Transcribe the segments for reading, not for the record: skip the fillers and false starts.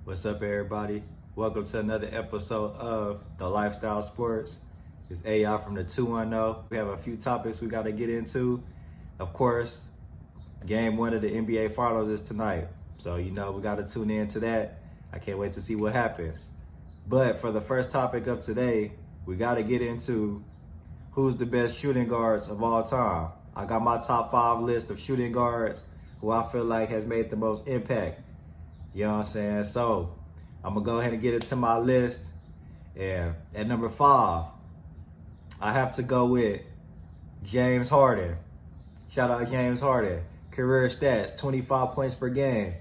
What's up, everybody? Welcome to another episode of The Lifestyle Sports. It's AI from the 210. We have a few topics we got to get into. Of course, game one of the NBA Finals is tonight. So, we got to tune in to that. I can't wait to see what happens. But for the first topic of today, we got to get into who's the best shooting guards of all time. I got my top 5 list of shooting guards who I feel like has made the most impact. You know what I'm saying? So I'm going to go ahead and get into my list. And at number 5, I have to go with James Harden. Shout out James Harden. Career stats, 25 points per game,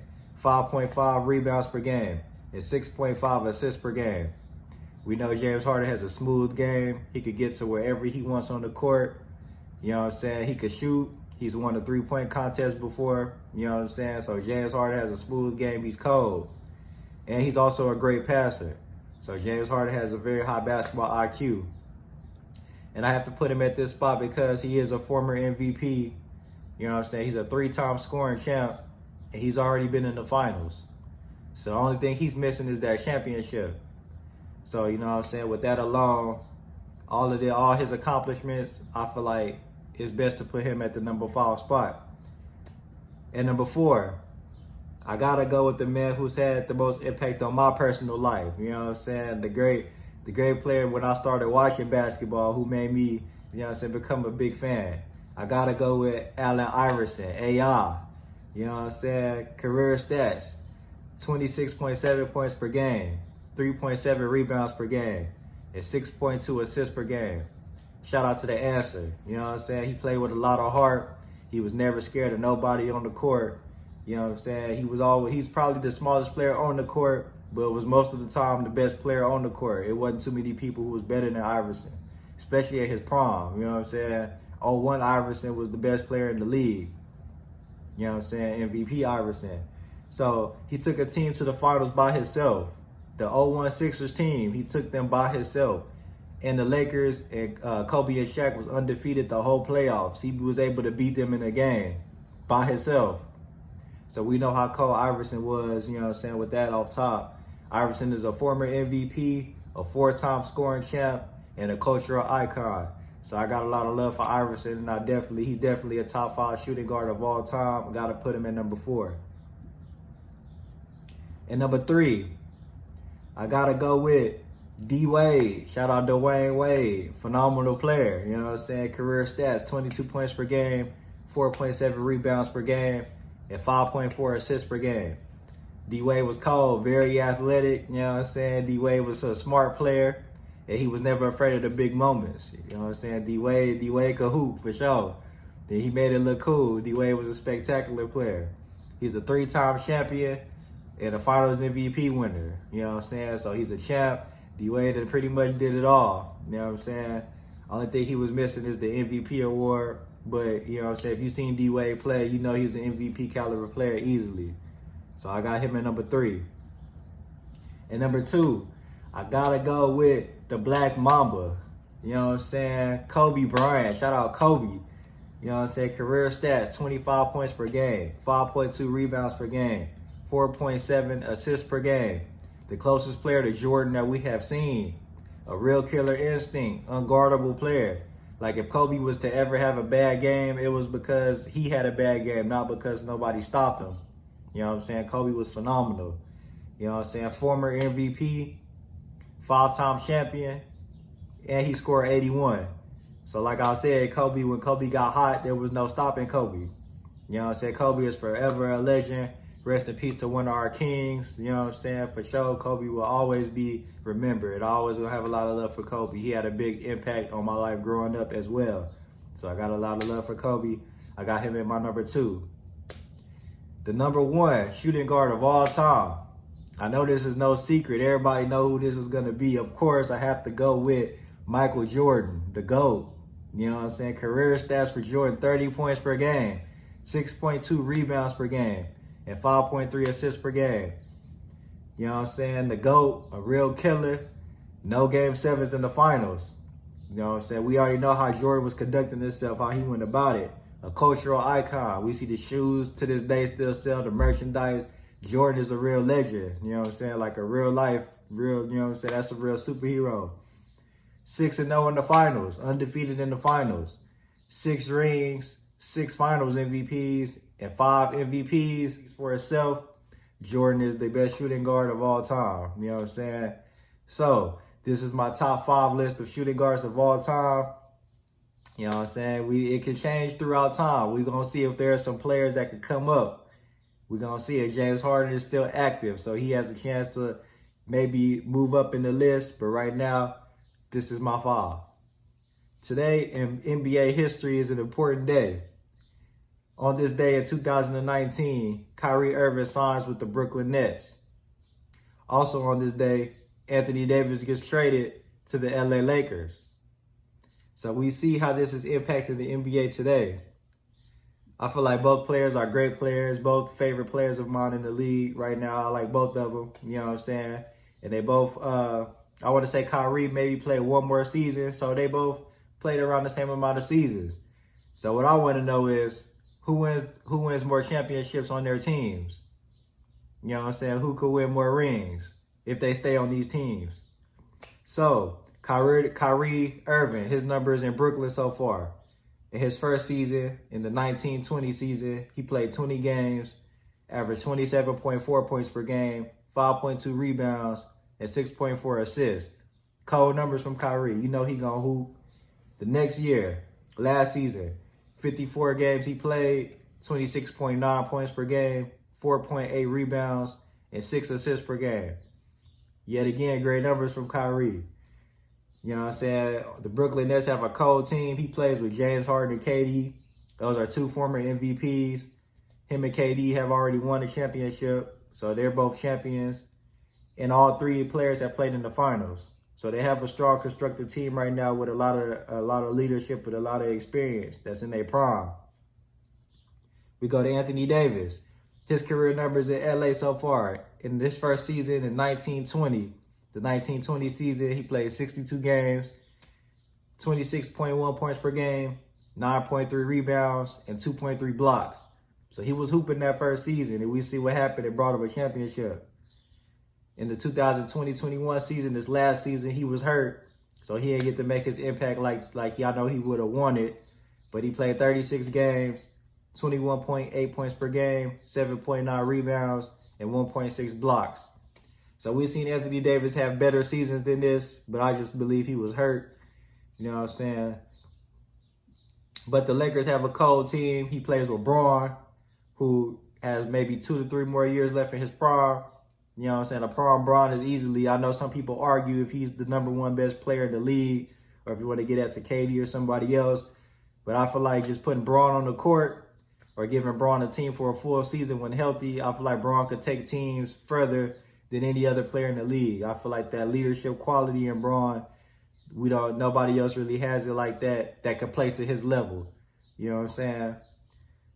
5.5 rebounds per game, and 6.5 assists per game. We know James Harden has a smooth game. He could get to wherever he wants on the court. You know what I'm saying? He could shoot. He's won a 3-point contest before. You know what I'm saying? So James Harden has a smooth game. He's cold. And he's also a great passer. So James Harden has a very high basketball IQ. And I have to put him at this spot because he is a former MVP. You know what I'm saying? He's a 3-time scoring champ. And he's already been in the finals. So the only thing he's missing is that championship. So, you know what I'm saying? With that alone, all his accomplishments, I feel like it's best to put him at the number 5 spot. And number 4, I gotta go with the man who's had the most impact on my personal life. You know what I'm saying? The great player when I started watching basketball, who made me, you know what I'm saying, become a big fan. I gotta go with Allen Iverson, AI. You know what I'm saying? Career stats, 26.7 points per game, 3.7 rebounds per game, and 6.2 assists per game. Shout out to the answer. You know what I'm saying? He played with a lot of heart. He was never scared of nobody on the court. You know what I'm saying? He's probably the smallest player on the court, but was most of the time the best player on the court. It wasn't too many people who was better than Iverson, especially at his prime. You know what I'm saying? 01 Iverson was the best player in the league. You know what I'm saying? MVP Iverson. So he took a team to the finals by himself. The 01 Sixers team, he took them by himself. And the Lakers and Kobe and Shaq was undefeated the whole playoffs. He was able to beat them in a game by himself. So we know how cold Iverson was, you know what I'm saying, with that off top. Iverson is a former MVP, a 4-time scoring champ, and a cultural icon. So I got a lot of love for Iverson, and he's definitely a top 5 shooting guard of all time. I got to put him at number 4. And number 3, I got to go with DWade. Shout out Dwayne Wade. Phenomenal player. You know what I'm saying? Career stats, 22 points per game, 4.7 rebounds per game, and 5.4 assists per game. D-Wade was cold, very athletic. You know what I'm saying? D-Wade was a smart player, and he was never afraid of the big moments. You know what I'm saying? D-Wade could hoop for sure. Then he made it look cool. D-Wade was a spectacular player. He's a 3-time champion and a Finals MVP winner. You know what I'm saying? So he's a champ. D-Wade pretty much did it all. You know what I'm saying? Only thing he was missing is the MVP award. But, you know what I'm saying, if you seen D-Wade play, you know he's an MVP caliber player easily. So I got him at number 3. And number 2, I got to go with the Black Mamba. You know what I'm saying? Kobe Bryant. Shout out Kobe. You know what I'm saying? Career stats, 25 points per game, 5.2 rebounds per game, 4.7 assists per game. The closest player to Jordan that we have seen. A real killer instinct, unguardable player. Like if Kobe was to ever have a bad game, it was because he had a bad game, not because nobody stopped him. You know what I'm saying? Kobe was phenomenal. You know what I'm saying? Former MVP, 5-time champion, and he scored 81. So like I said, Kobe, when Kobe got hot, there was no stopping Kobe. You know what I'm saying? Kobe is forever a legend. Rest in peace to one of our kings. You know what I'm saying? For sure, Kobe will always be remembered. I always will have a lot of love for Kobe. He had a big impact on my life growing up as well. So I got a lot of love for Kobe. I got him at my number 2. The number 1 shooting guard of all time. I know this is no secret. Everybody know who this is going to be. Of course, I have to go with Michael Jordan, the GOAT. You know what I'm saying? Career stats for Jordan, 30 points per game, 6.2 rebounds per game, and 5.3 assists per game. You know what I'm saying? The GOAT, a real killer. No game 7s in the finals. You know what I'm saying? We already know how Jordan was conducting himself, how he went about it. A cultural icon. We see the shoes to this day still sell, the merchandise. Jordan is a real legend. You know what I'm saying? Like a real life, real, you know what I'm saying? That's a real superhero. 6-0 in the finals, undefeated in the finals. 6 rings, 6 finals MVPs, and 5 MVPs for itself. Jordan is the best shooting guard of all time. You know what I'm saying? So, this is my top 5 list of shooting guards of all time. You know what I'm saying? It can change throughout time. We're going to see if there are some players that could come up. We're going to see if James Harden is still active, so he has a chance to maybe move up in the list. But right now, this is my 5. Today in NBA history is an important day. On this day in 2019, Kyrie Irving signs with the Brooklyn Nets. Also on this day, Anthony Davis gets traded to the LA Lakers. So we see how this is impacting the NBA today. I feel like both players are great players, both favorite players of mine in the league right now. I like both of them, you know what I'm saying? And they both, I want to say Kyrie maybe played one more season, so they both played around the same amount of seasons. So what I want to know is who wins more championships on their teams? You know what I'm saying? Who could win more rings if they stay on these teams? So Kyrie Irving, his numbers in Brooklyn so far. In his first season, in the 1920 season, he played 20 games, averaged 27.4 points per game, 5.2 rebounds, and 6.4 assists. Cold numbers from Kyrie. You know he gonna hoop. The next year, last season, 54 games he played, 26.9 points per game, 4.8 rebounds, and 6 assists per game. Yet again, great numbers from Kyrie. You know what I'm saying? The Brooklyn Nets have a cold team. He plays with James Harden and KD. Those are 2 former MVPs. Him and KD have already won a championship, so they're both champions. And all 3 players have played in the finals. So they have a strong, constructed team right now with a lot of leadership, with a lot of experience that's in their prime. We go to Anthony Davis. His career numbers in LA so far. In this first season in 1920, the 1920 season, he played 62 games, 26.1 points per game, 9.3 rebounds, and 2.3 blocks. So he was hooping that first season, and we see what happened. It brought him a championship. In the 2020-21 season, this last season, he was hurt, so he didn't get to make his impact like I know he would have wanted. But he played 36 games, 21.8 points per game, 7.9 rebounds, and 1.6 blocks. So we've seen Anthony Davis have better seasons than this, but I just believe he was hurt. You know what I'm saying? But the Lakers have a cold team. He plays with Bryant, who has maybe 2 to 3 more years left in his prime. You know what I'm saying? A prime Bryant is easily, I know some people argue if he's the #1 best player in the league, or if you want to get that to KD or somebody else. But I feel like just putting Bryant on the court or giving Bryant a team for a full season when healthy, I feel like Bryant could take teams further than any other player in the league. I feel like that leadership quality in Bryant, nobody else really has it like that can play to his level. You know what I'm saying?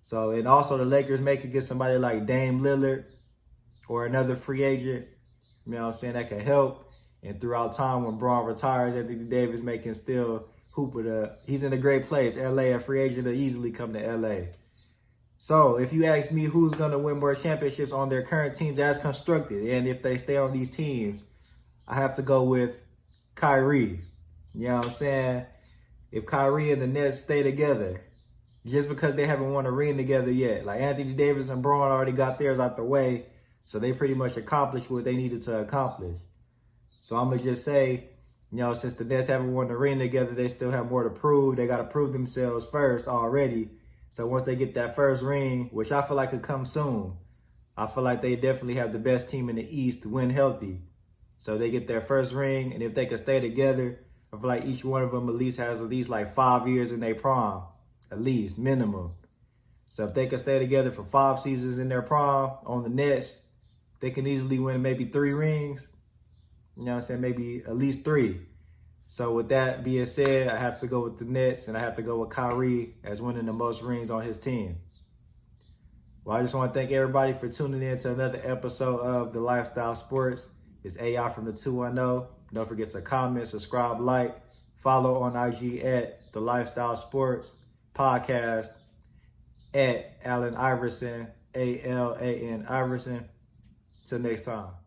So, and also the Lakers may could get somebody like Dame Lillard or another free agent, you know what I'm saying, that can help. And throughout time when Bryant retires, Anthony Davis can still hoop with he's in a great place. LA, a free agent will easily come to LA. So if you ask me who's going to win more championships on their current teams as constructed, and if they stay on these teams, I have to go with Kyrie. You know what I'm saying? If Kyrie and the Nets stay together, just because they haven't won a ring together yet. Like Anthony Davis and Bryant already got theirs out the way, so they pretty much accomplished what they needed to accomplish. So I'm going to just say, you know, since the Nets haven't won the ring together, they still have more to prove. They got to prove themselves first already. So once they get that first ring, which I feel like could come soon, I feel like they definitely have the best team in the East when healthy. So they get their first ring, and if they can stay together, I feel like each one of them has at least like 5 years in their prime, at least, minimum. So if they can stay together for 5 seasons in their prime on the Nets, they can easily win maybe 3 rings. You know what I'm saying? Maybe at least 3. So with that being said, I have to go with the Nets, and I have to go with Kyrie as winning the most rings on his team. Well, I just want to thank everybody for tuning in to another episode of The Lifestyle Sports. It's AI from the 210. Don't forget to comment, subscribe, like, follow on IG at The Lifestyle Sports Podcast, at Allen Iverson, ALAN Iverson. Till next time.